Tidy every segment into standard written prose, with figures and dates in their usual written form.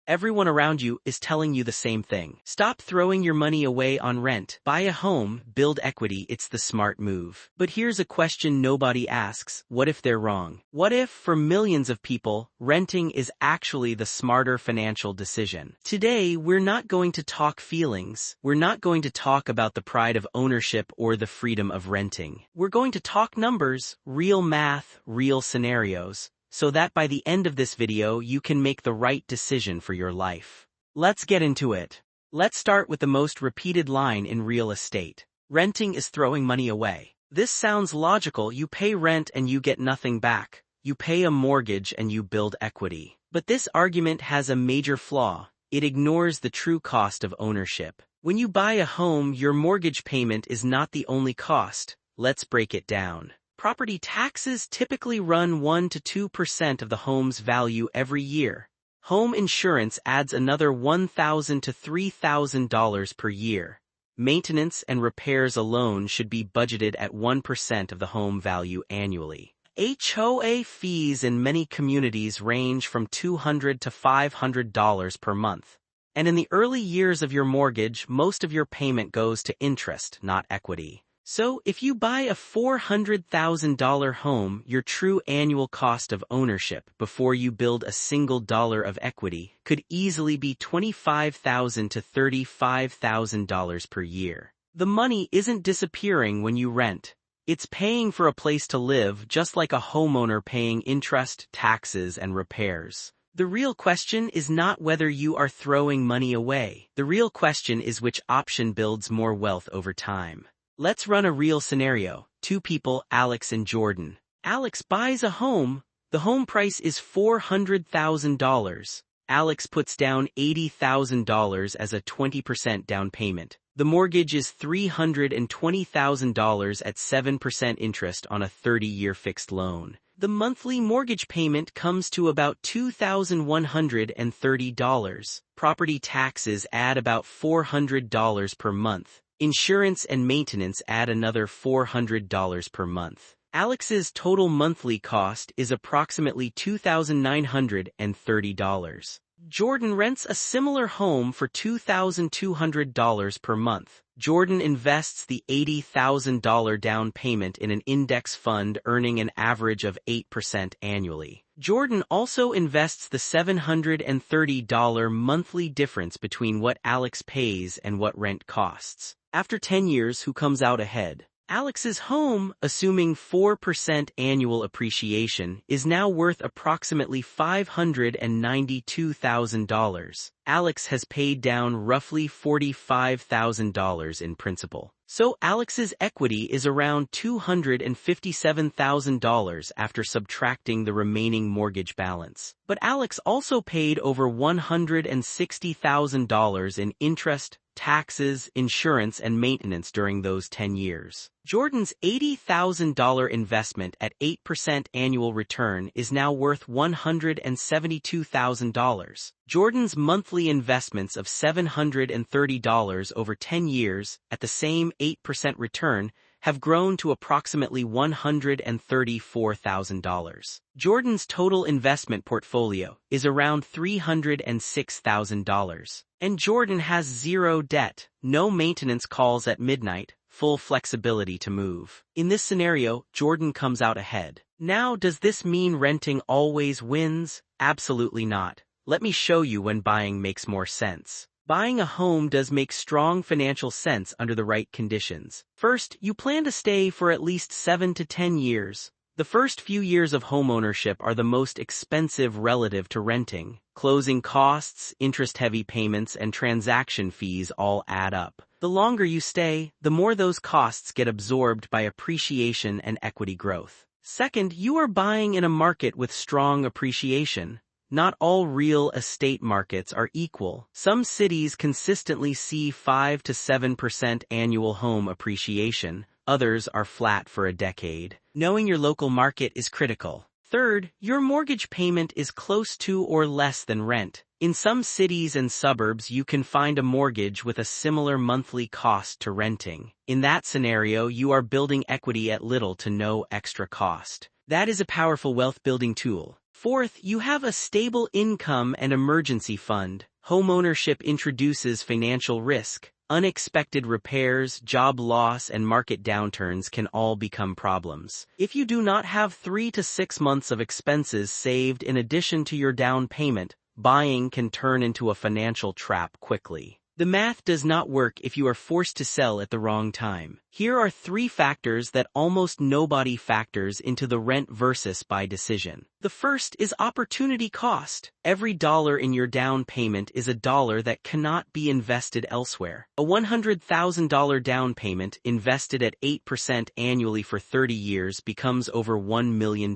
Everyone around you is telling you the same thing. Stop throwing your money away on rent. Buy a home, build equity, it's the smart move. But here's a question nobody asks. What if they're wrong? What if, for millions of people, renting is actually the smarter financial decision? Today, we're not going to talk feelings. We're not going to talk about the pride of ownership or the freedom of renting. We're going to talk numbers, real math, real scenarios, so that by the end of this video you can make the right decision for your life. Let's get into it. Let's start with the most repeated line in real estate. Renting is throwing money away. This sounds logical. You pay rent and you get nothing back. You pay a mortgage and you build equity. But this argument has a major flaw. It ignores the true cost of ownership. When you buy a home, your mortgage payment is not the only cost. Let's break it down. Property taxes typically run 1 to 2% of the home's value every year. Home insurance adds another $1,000 to $3,000 per year. Maintenance and repairs alone should be budgeted at 1% of the home value annually. HOA fees in many communities range from $200 to $500 per month. And in the early years of your mortgage, most of your payment goes to interest, not equity. So, if you buy a $400,000 home, your true annual cost of ownership before you build a single dollar of equity could easily be $25,000 to $35,000 per year. The money isn't disappearing when you rent. It's paying for a place to live, just like a homeowner paying interest, taxes, and repairs. The real question is not whether you are throwing money away. The real question is which option builds more wealth over time. Let's run a real scenario. Two people, Alex and Jordan. Alex buys a home. The home price is $400,000. Alex puts down $80,000 as a 20% down payment. The mortgage is $320,000 at 7% interest on a 30-year fixed loan. The monthly mortgage payment comes to about $2,130. Property taxes add about $400 per month. Insurance and maintenance add another $400 per month. Alex's total monthly cost is approximately $2,930. Jordan rents a similar home for $2,200 per month. Jordan invests the $80,000 down payment in an index fund, earning an average of 8% annually. Jordan also invests the $730 monthly difference between what Alex pays and what rent costs. After 10 years, who comes out ahead? Alex's home, assuming 4% annual appreciation, is now worth approximately $592,000. Alex has paid down roughly $45,000 in principal. So Alex's equity is around $257,000 after subtracting the remaining mortgage balance. But Alex also paid over $160,000 in interest, taxes, insurance, and maintenance during those 10 years. Jordan's $80,000 investment at 8% annual return is now worth $172,000. Jordan's monthly investments of $730 over 10 years at the same 8% return have grown to approximately $134,000. Jordan's total investment portfolio is around $306,000. And Jordan has zero debt, no maintenance calls at midnight, full flexibility to move. In this scenario, Jordan comes out ahead. Now, does this mean renting always wins? Absolutely not. Let me show you when buying makes more sense. Buying a home does make strong financial sense under the right conditions. First, you plan to stay for at least 7 to 10 years. The first few years of homeownership are the most expensive relative to renting. Closing costs, interest-heavy payments, and transaction fees all add up. The longer you stay, the more those costs get absorbed by appreciation and equity growth. Second, you are buying in a market with strong appreciation. Not all real estate markets are equal. Some cities consistently see 5 to 7% annual home appreciation. Others are flat for a decade. Knowing your local market is critical. Third, your mortgage payment is close to or less than rent. In some cities and suburbs, you can find a mortgage with a similar monthly cost to renting. In that scenario, you are building equity at little to no extra cost. That is a powerful wealth-building tool. Fourth, you have a stable income and emergency fund. Homeownership introduces financial risk. Unexpected repairs, job loss, and market downturns can all become problems. If you do not have 3 to 6 months of expenses saved in addition to your down payment, buying can turn into a financial trap quickly. The math does not work if you are forced to sell at the wrong time. Here are 3 factors that almost nobody factors into the rent versus buy decision. The first is opportunity cost. Every dollar in your down payment is a dollar that cannot be invested elsewhere. A $100,000 down payment invested at 8% annually for 30 years becomes over $1 million.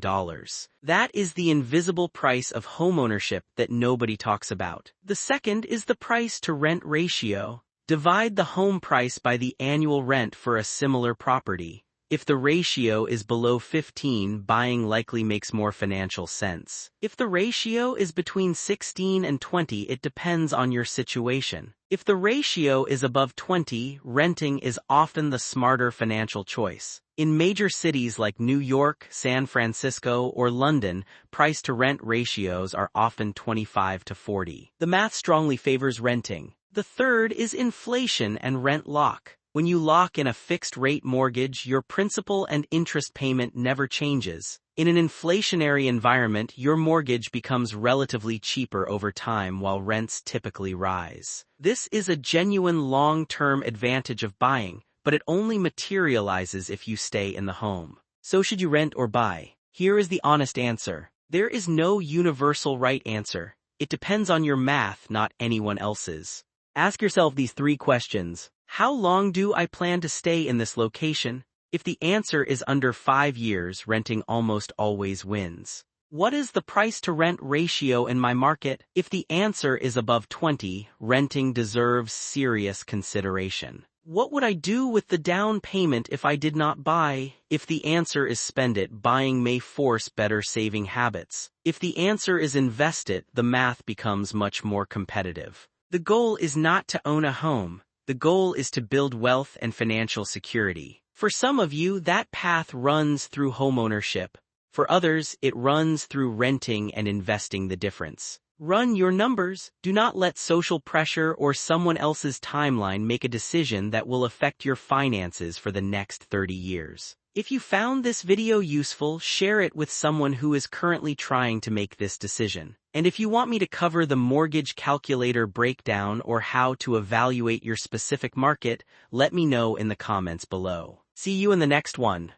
That is the invisible price of homeownership that nobody talks about. The second is the price-to-rent ratio. Divide the home price by the annual rent for a similar property. If the ratio is below 15, buying likely makes more financial sense. If the ratio is between 16 and 20, it depends on your situation. If the ratio is above 20, renting is often the smarter financial choice. In major cities like New York, San Francisco, or London, price-to-rent ratios are often 25 to 40. The math strongly favors renting. The third is inflation and rent lock. When you lock in a fixed-rate mortgage, your principal and interest payment never changes. In an inflationary environment, your mortgage becomes relatively cheaper over time while rents typically rise. This is a genuine long-term advantage of buying, but it only materializes if you stay in the home. So should you rent or buy? Here is the honest answer. There is no universal right answer. It depends on your math, not anyone else's. Ask yourself these 3 questions. How long do I plan to stay in this location? If the answer is under 5 years, renting almost always wins. What is the price-to-rent ratio in my market? If the answer is above 20, renting deserves serious consideration. What would I do with the down payment if I did not buy? If the answer is spend it, buying may force better saving habits. If the answer is invest it, the math becomes much more competitive. The goal is not to own a home. The goal is to build wealth and financial security. For some of you, that path runs through homeownership. For others, it runs through renting and investing the difference. Run your numbers. Do not let social pressure or someone else's timeline make a decision that will affect your finances for the next 30 years. If you found this video useful, share it with someone who is currently trying to make this decision. And if you want me to cover the mortgage calculator breakdown or how to evaluate your specific market, let me know in the comments below. See you in the next one.